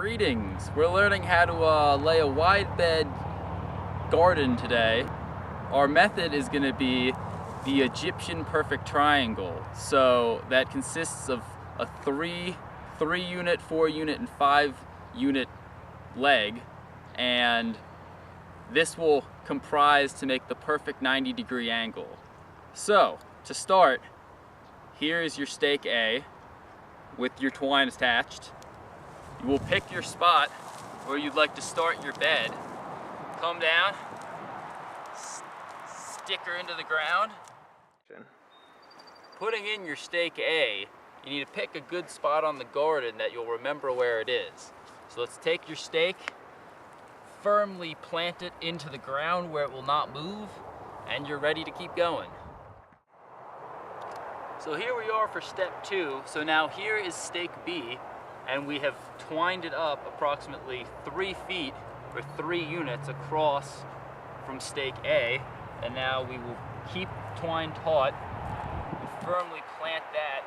Greetings! We're learning how to lay a wide bed garden today. Our method is going to be the Egyptian perfect triangle. So that consists of a 3 unit, 4 unit, and 5 unit leg, and this will comprise to make the perfect 90-degree angle. So to start, here is your stake A with your twine attached. You will pick your spot where you'd like to start your bed. Come down, stick her into the ground. Putting in your stake A, you need to pick a good spot on the garden that you'll remember where it is. So let's take your stake, firmly plant it into the ground where it will not move, and you're ready to keep going. So here we are for step 2. So now here is stake B, and we have twined it up approximately 3 feet or 3 units across from stake A, and now we will keep twine taut and firmly plant that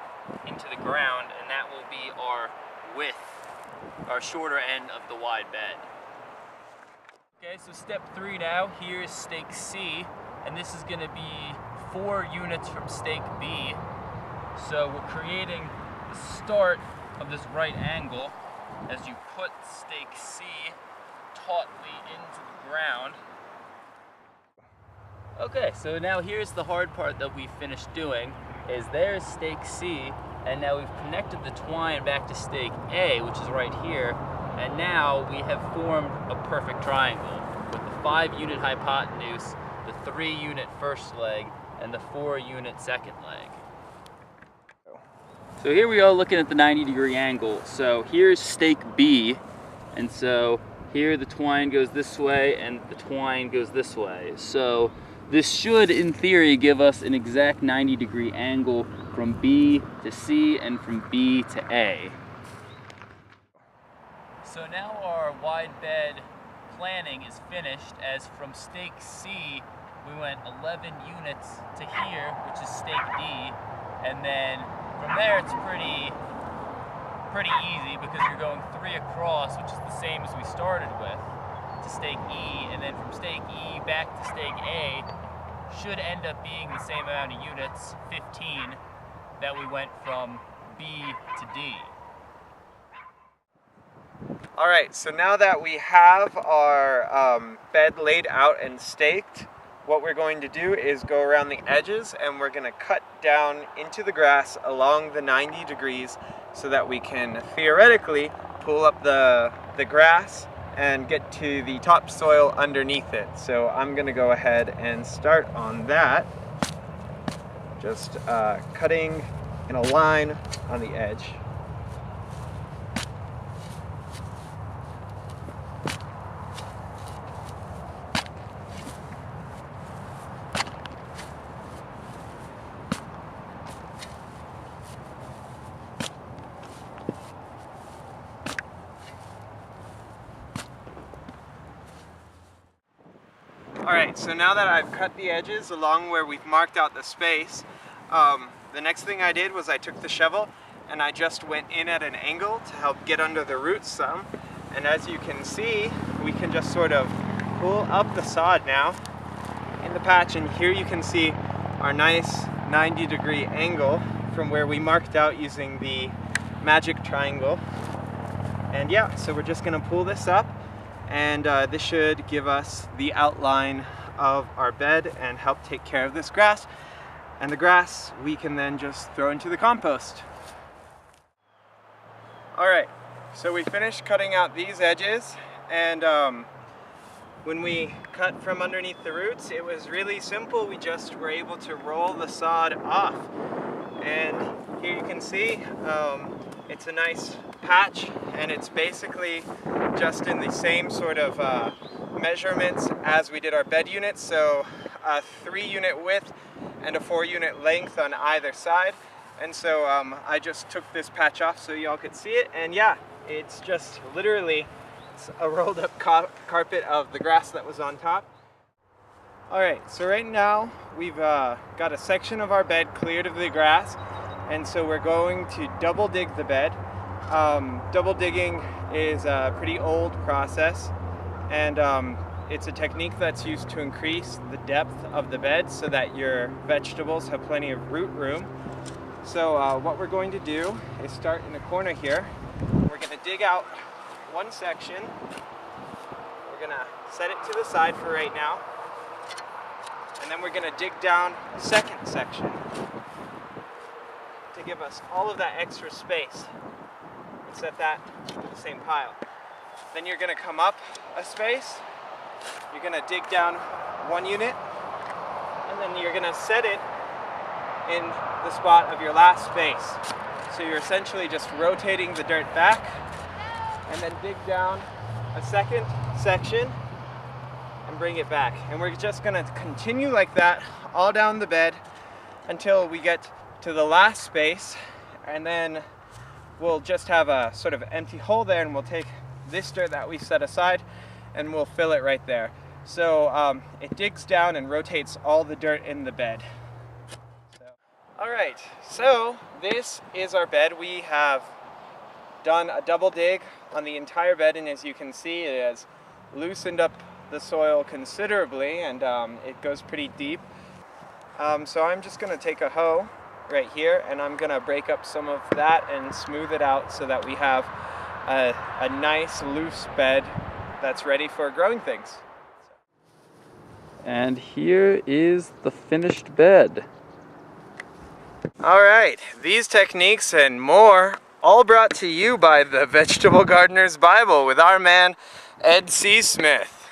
into the ground, and that will be our width, our shorter end of the wide bed. Okay, so step 3 now, here is stake C, and this is going to be 4 units from stake B. So we're creating the start of this right angle as you put stake C tautly into the ground. Okay, so now here's the hard part that we finished doing, is there's stake C, and now we've connected the twine back to stake A, which is right here, and now we have formed a perfect triangle with the 5 unit hypotenuse, the 3 unit first leg, and the 4 unit second leg. So here we are looking at the 90-degree angle. So here's stake B, and so here the twine goes this way and the twine goes this way. So this should, in theory, give us an exact 90-degree angle from B to C and from B to A. So now our wide bed planning is finished, as from stake C we went 11 units to here, which is stake D, and then from there it's pretty easy because you're going 3 across, which is the same as we started with, to stake E, and then from stake E back to stake A should end up being the same amount of units, 15, that we went from B to D. Alright, so now that we have our bed laid out and staked, what we're going to do is go around the edges, and we're going to cut down into the grass along the 90 degrees so that we can theoretically pull up the grass and get to the topsoil underneath it. So I'm going to go ahead and start on that, just cutting in a line on the edge. Alright, so now that I've cut the edges along where we've marked out the space, the next thing I did was I took the shovel and I just went in at an angle to help get under the roots some. And as you can see, we can just sort of pull up the sod now in the patch, and here you can see our nice 90-degree angle from where we marked out using the magic triangle. And yeah, so we're just going to pull this up, and this should give us the outline of our bed and help take care of this grass. And the grass we can then just throw into the compost. Alright, so we finished cutting out these edges, and when we cut from underneath the roots, it was really simple. We just were able to roll the sod off. And here you can see it's a nice patch, and it's basically just in the same sort of measurements as we did our bed units, so a 3 unit width and a 4 unit length on either side. And so I just took this patch off so y'all could see it, and yeah, it's just literally a rolled up carpet of the grass that was on top. Alright, so right now we've got a section of our bed cleared of the grass, and so we're going to double dig the bed. Double digging is a pretty old process, and it's a technique that's used to increase the depth of the bed so that your vegetables have plenty of root room. So what we're going to do is start in the corner here. We're going to dig out one section. We're going to set it to the side for right now. And then we're going to dig down a second section to give us all of that extra space and set that to the same pile. Then you're going to come up a space. You're going to dig down one unit, and then you're going to set it in the spot of your last space. So you're essentially just rotating the dirt back, and then dig down a second section and bring it back. And we're just going to continue like that all down the bed until we get to the last space, and then we'll just have a sort of empty hole there, and we'll take this dirt that we set aside and we'll fill it right there. So it digs down and rotates all the dirt in the bed. Alright, so this is our bed. We have done a double dig on the entire bed, and as you can see, it has loosened up the soil considerably, and it goes pretty deep. So I'm just going to take a hoe right here, and I'm going to break up some of that and smooth it out so that we have a nice loose bed that's ready for growing things. And here is the finished bed. Alright, these techniques and more all brought to you by the Vegetable Gardener's Bible with our man Ed C. Smith.